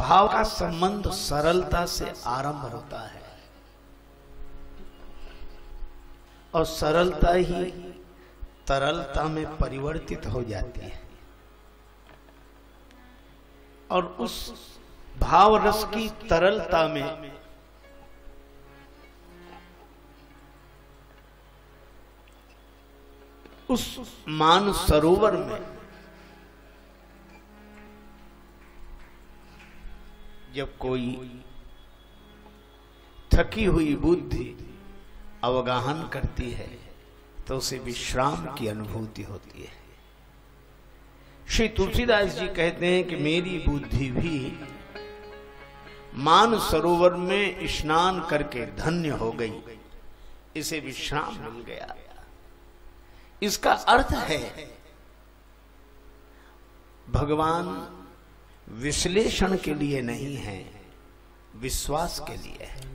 भाव का संबंध सरलता से आरंभ होता है और सरलता ही तरलता में परिवर्तित हो जाती है। और उस भाव रस की तरलता में उस मान सरोवर में जब कोई थकी हुई बुद्धि अवगाहन करती है तो उसे विश्राम की अनुभूति होती है। श्री तुलसीदास जी कहते हैं कि मेरी बुद्धि भी मान सरोवर में स्नान करके धन्य हो गई, इसे विश्राम मिल गया। इसका अर्थ है भगवान विश्लेषण के लिए नहीं है, विश्वास के लिए है।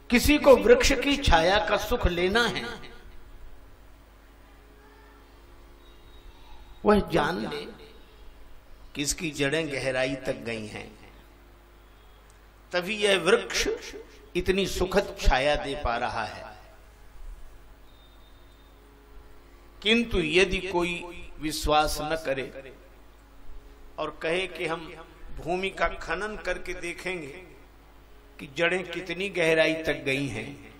किसी को वृक्ष की छाया का सुख लेना है, वह जान ले कि इसकी जड़ें गहराई तक गई हैं, तभी यह वृक्ष इतनी सुखद छाया दे पा रहा है। किंतु यदि कोई विश्वास न करे और कहे कि हम भूमि का खनन करके देखेंगे कि जड़ें कितनी गहराई तक गई हैं,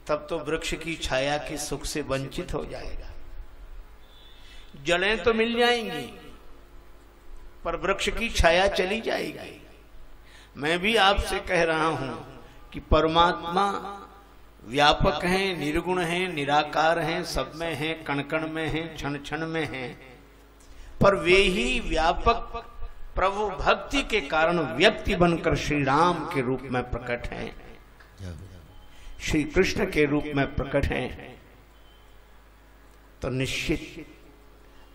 तब तो वृक्ष की छाया के सुख से वंचित हो जाएगा। जड़ें तो मिल जाएंगी पर वृक्ष की छाया चली जाएगी। मैं भी आपसे कह रहा हूं कि परमात्मा व्यापक हैं, निर्गुण हैं, निराकार हैं, सब में हैं, कण कण में हैं, क्षण क्षण में हैं, पर वे ही व्यापक प्रभु भक्ति के कारण व्यक्ति बनकर श्री राम के रूप में प्रकट हैं, श्री कृष्ण के रूप में प्रकट हैं। तो निश्चित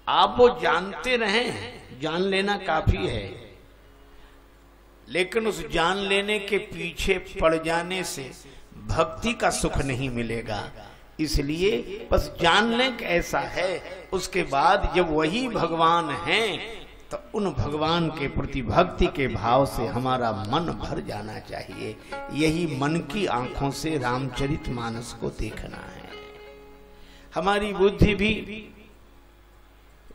आप वो जानते रहें, जान लेना काफी है, लेकिन उस जान लेने के पीछे पड़ जाने से भक्ति का सुख नहीं मिलेगा। इसलिए बस जान लें कि ऐसा है, उसके बाद जब वही भगवान हैं तो उन भगवान के प्रति भक्ति के भाव से हमारा मन भर जाना चाहिए। यही मन की आंखों से रामचरितमानस को देखना है। हमारी बुद्धि भी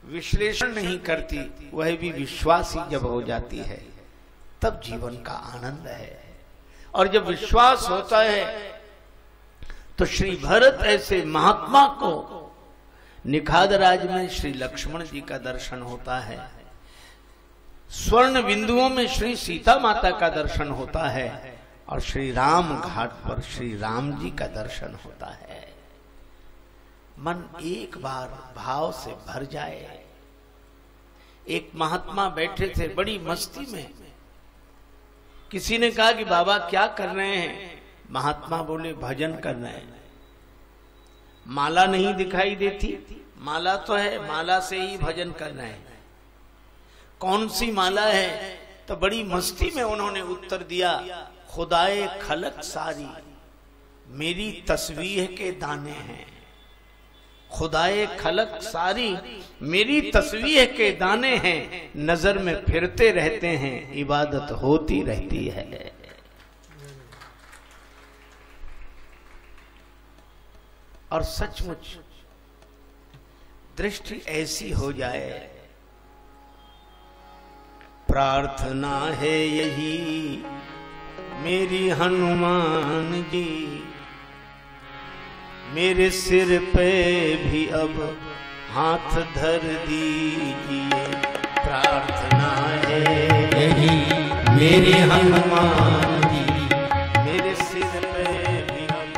विश्लेषण नहीं करती, वह भी विश्वासी जब हो जाती है तब जीवन का आनंद है। और जब विश्वास होता है तो श्री भरत ऐसे महात्मा को निखादराज में श्री लक्ष्मण जी का दर्शन होता है, स्वर्ण बिंदुओं में श्री सीता माता का दर्शन होता है, और श्री राम घाट पर श्री राम जी का दर्शन होता है। मन एक बार भाव से भर जाए। एक महात्मा बैठे थे बड़ी मस्ती में, किसी ने कहा कि बाबा क्या कर रहे हैं? महात्मा बोले भजन कर रहे हैं। माला नहीं दिखाई देती? माला तो है, माला से ही भजन कर रहे हैं। कौन सी माला है? तो बड़ी मस्ती में उन्होंने उत्तर दिया, खुदाए खलक सारी मेरी तस्वीर के दाने हैं। खुदाए खलक सारी मेरी तस्वीर के दाने हैं, नजर में फिरते रहते हैं, इबादत होती रहती है। और सचमुच दृष्टि ऐसी हो जाए, प्रार्थना है यही मेरी हनुमान जी, मेरे सिर पे भी अब हाथ धर दीजिए। प्रार्थना है यही मेरी हनुमान जी, मेरे सिर पे भी अब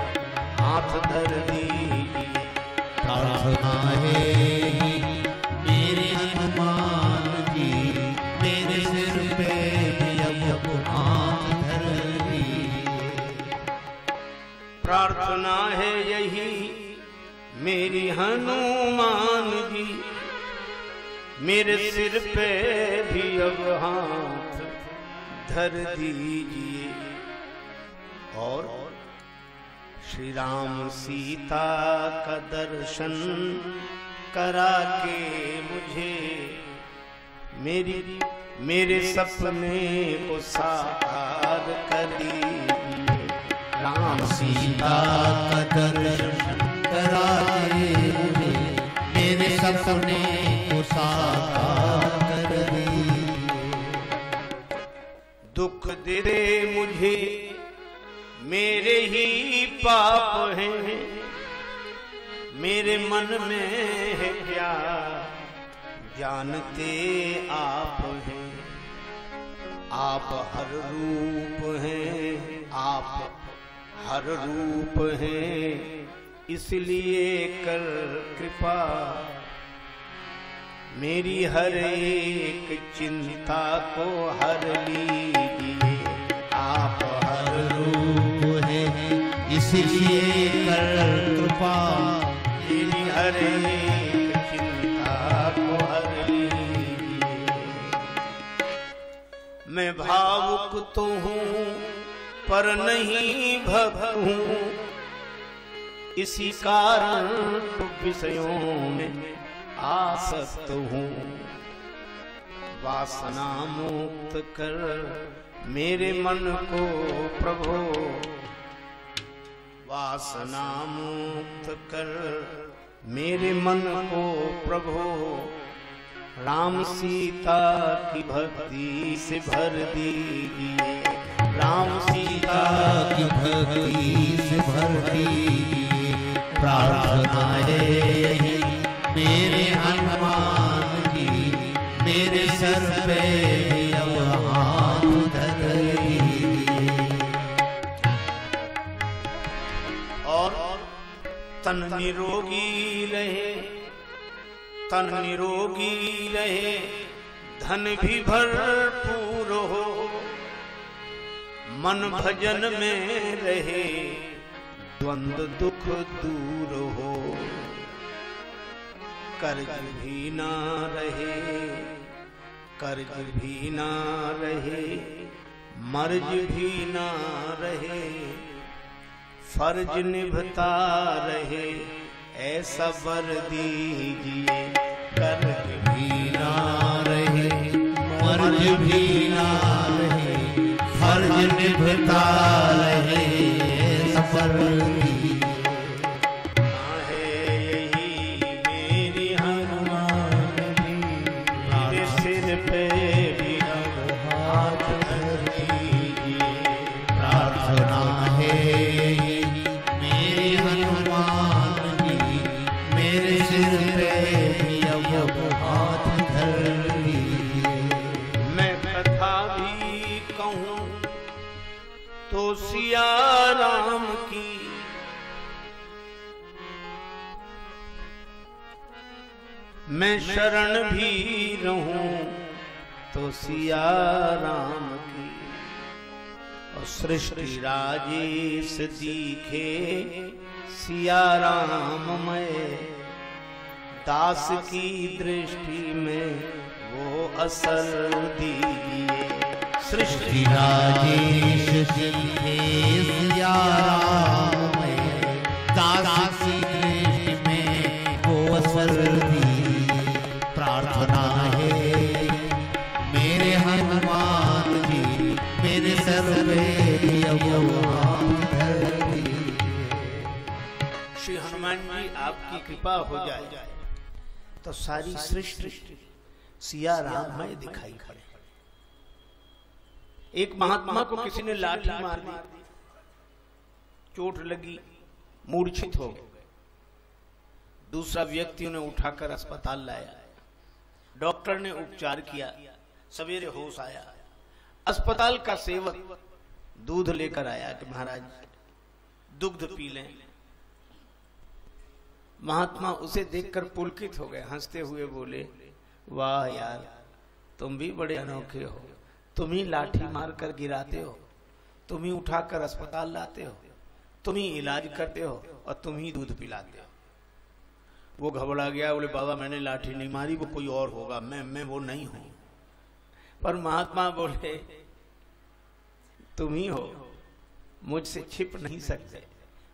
हाथ धर दीजिए। प्रार्थना है यही मेरे हनुमान जी, मेरे सिर पे भी अब हाथ धर दीजिए। प्रार्थना है यही मेरी हनुमान जी, मेरे सिर पे भी अब हाथ धर दीजिए। और श्री राम सीता का दर्शन करा के मुझे मेरे सपने को साकार कर दीजिए। राम सीता का दर्शन करा के मुझे मेरे सपने को साकार कर दीजिए। दुख दे मुझे मेरे ही पाप हैं, मेरे मन में है क्या जानते आप हैं। आप हर रूप हैं, आप हर रूप हैं, इसलिए कर कृपा मेरी हर एक चिंता को हर लीजिए। आप हर रूप हैं, इसलिए कर कृपा मेरी हर एक चिंता को हर लीजिए। मैं भावुक तो हूँ पर नहीं भक्त हूँ, इसी कारण विषयों में आसक्त हूँ। वासना मुक्त कर मेरे मन को प्रभु, वासना मुक्त कर मेरे मन को प्रभु। राम सीता की भक्ति से भर दीजिए। राम सीता की भक्ति से भर दीजिए। प्रार्थना है मेरे हनुमान जी, मेरे सर पे अब हाथ धर दीजिए। और तन निरोगी रहे, तन निरोगी रहे, धन भी भरपूर हो, मन भजन में रहे, द्वंद्व दुख दूर हो। कर्ज भी ना रहे, कर्ज भी ना रहे, मर्ज भी ना रहे, फर्ज निभता रहे, ऐसा वर दीजिए। कर्ज भी ना रहे, मर्ज भी ना रहे, फर्ज निभता रहे, सफर सिया राम की, मैं शरण भी रहूं तो सिया राम की। और सृष्टि राजेश दिखे सिया राम में, दास की दृष्टि में वो असर दीजिए। सृष्टि राजेश दिखे सिया राम में, दास की दृष्टि में वो असर दीजिए। प्रार्थना है मेरे हनुमान जी, मेरे सर पे अब हाथ धर दीजिए। श्री हनुमान जी आपकी कृपा हो जाए तो सारी सृष्टि सिया राम में दिखाई पड़े। एक महात्मा को किसी ने लाठी मार दी, चोट लगी, मूर्छित हो गए। दूसरा व्यक्ति उन्हें उठाकर अस्पताल लाया, डॉक्टर ने उपचार किया, सवेरे होश आया। अस्पताल का सेवक दूध लेकर आया कि महाराज दुग्ध पी लें। महात्मा उसे देखकर पुलकित हो गए, हंसते हुए बोले, वाह यार, तुम भी बड़े अनोखे हो। तुम ही लाठी मारकर गिराते हो, तुम ही उठाकर अस्पताल लाते हो, तुम ही इलाज करते हो और तुम ही दूध पिलाते हो। वो घबरा गया, बोले बाबा मैंने लाठी नहीं मारी, वो कोई और होगा, मैं वो नहीं हूं। पर महात्मा बोले तुम ही हो, मुझसे छिप नहीं सकते।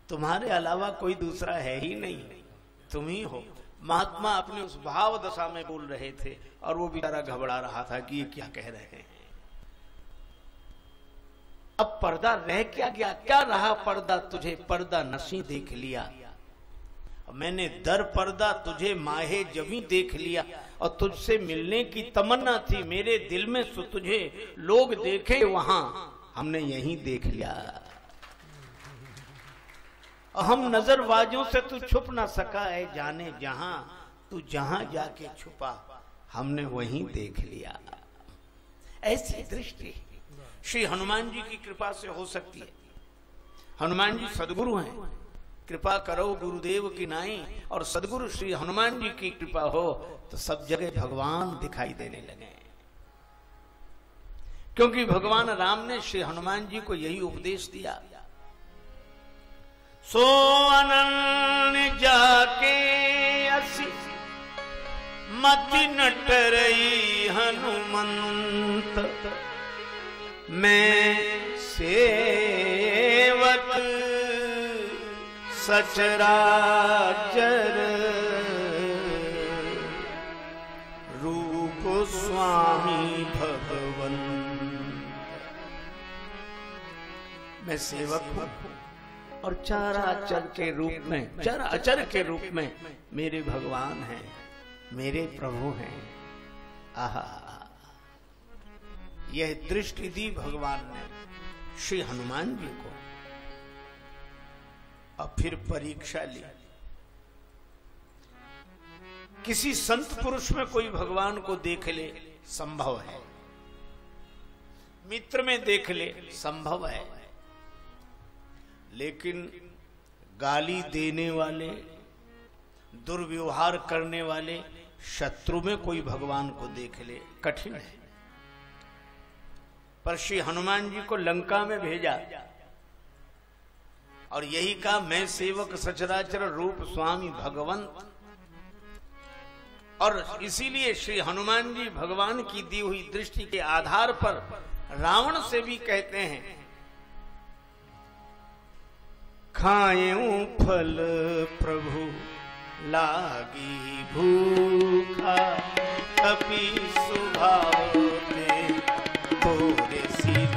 तुम्हारे अलावा कोई दूसरा है ही नहीं, तुम ही हो। महात्मा अपने उस भाव दशा में बोल रहे थे और वो बेचारा घबरा रहा था कि ये क्या कह रहे हैं। अब पर्दा रह क्या गया, क्या रहा पर्दा तुझे, पर्दा नशी देख लिया। मैंने दर पर्दा तुझे माहे जभी देख लिया, और तुझसे मिलने की तमन्ना थी मेरे दिल में, सो तुझे लोग देखे वहां, हमने यहीं देख लिया। हम नजरबाजों से तू छुप ना सका है जाने जहां, तू जहां जाके छुपा हमने वहीं देख लिया। ऐसी दृष्टि श्री हनुमान जी की कृपा से हो सकती है। हनुमान जी सदगुरु हैं, कृपा करो गुरुदेव की नाई, और सदगुरु श्री हनुमान जी की कृपा हो तो सब जगह भगवान दिखाई देने लगे। क्योंकि भगवान राम ने श्री हनुमान जी को यही उपदेश दिया, सो अनन्य जाके असी मति नटरई हनुमंत, मैं सेवक सचराचर रूप स्वामी भगवन। मैं सेवक हूं और चराचर के रूप में, चराचर के रूप में मेरे भगवान हैं, मेरे प्रभु हैं। आहा, यह दृष्टि दी भगवान ने श्री हनुमान जी को। अब फिर परीक्षा ली। किसी संत पुरुष में कोई भगवान को देख ले संभव है, मित्र में देख ले संभव है, लेकिन गाली देने वाले, दुर्व्यवहार करने वाले शत्रु में कोई भगवान को देख ले कठिन है। पर श्री हनुमान जी को लंका में भेजा और यही कहा, मैं सेवक सचराचर रूप स्वामी भगवंत। और इसीलिए श्री हनुमान जी भगवान की दी हुई दृष्टि के आधार पर रावण से भी कहते हैं, खाएं फल प्रभु लागी भूखा, कपि स्वभाव में तोरे सिर।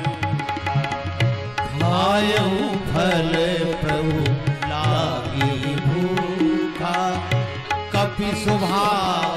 खाएं फल प्रभु लागी भूखा, कपि स्वभाव